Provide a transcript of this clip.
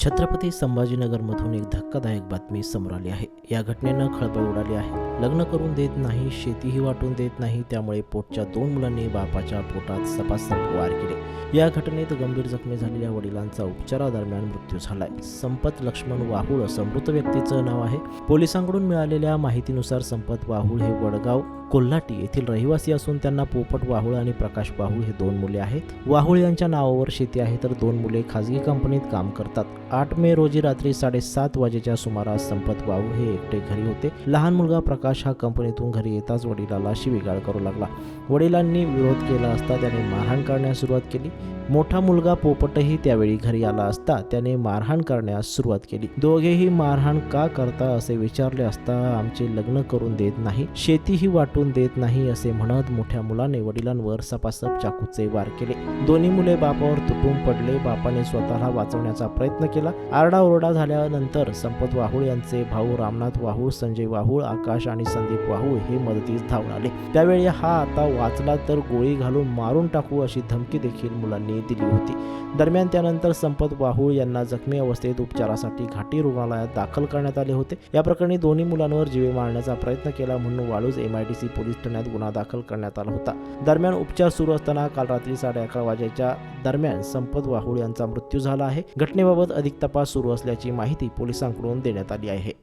छत्रपती संभाजीनगरमधून एक धक्कादायक बातमी समोर आली आहे। या घटनेनं खळबळ उडाली आहे। लग्न करून देत नाही, शेतीही वाटून देत नाही, त्यामुळे पोटच्या 2 मुलांनी बापाच्या पोटात सपासप वार केले। या घटनेत गंभीर जखमी झालेल्या वडिलांचा उपचारादरम्यान मृत्यू झालाय। संपत लक्ष्मण वाहुळ असं मृत व्यक्तीचं नाव आहे। पोलिसांकडून मिळालेल्या माहितीनुसार संपत वाहुळ हे वडगाव कोल्हाटी येथील रहिवासी असून त्यांना पोपट वाहुळ आणि प्रकाश वाहुळ हे 2 मुले आहेत। वाहुळ यांच्या नावावर शेती आहे, तर 2 मुले खाजगी कंपनीत काम करतात। 8 मे रोजी रात्री 7:30 वाजेच्या सुमारास संपत वाहुळ हे एकटे घरी होते। लहान मुलगा प्रकाश हा कंपनीतून घरी येताच वडिलाला शिवीगाळ करू लागला। वडिलांनी विरोध केला असता त्याने मारहाण करण्यास सुरुवात केली। मोठा मुलगा पोपटही त्यावेळी घरी आला असता त्याने मारहाण करण्यास सुरुवात केली। दोघेही मारहाण का करता असे विचारले असता आमचे लग्न करून देत नाही, शेतीही वाटून देत नाही असे म्हणत मोठ्या मुलाने वडिलांवर सपासप चाकूचे वार केले। दोन्ही मुले बापावर तुटून पडले। बापाने स्वतःला वाचवण्याचा प्रयत्न केला। आरडाओरडा झाल्यानंतर संपत वाहुळ यांचे भाऊ रामनाथ वाहुळ, संजय वाहुळ, आकाश आणि संदीप वाहुळ हे मदतीस धावून आले। त्यावेळी हा आता वाचला तर गोळी घालून मारून टाकू अशी धमकी देखील मुलांनी दिली होती। दरम्यान त्यानंतर संपत वाहुळ यांना जखमी अवस्थेत उपचारासाठी घाटी रुग्णालयात दाखल करण्यात आले होते। या प्रकरणी दोन्ही मुलांवर जीवे मारण्याचा प्रयत्न केला म्हणून वाळूज MIDC पोलीस ठाण्यात गुन्हा दाखल करण्यात आला होता। दरम्यान उपचार सुरू असताना काल रात्री 11:30 वाजेच्या दरम्यान संपत वाहुळ यांचा मृत्यू झाला आहे। घटनेबाबत अधिक तपास सुरू असल्याची माहिती पोलिसांकडून देण्यात आली आहे।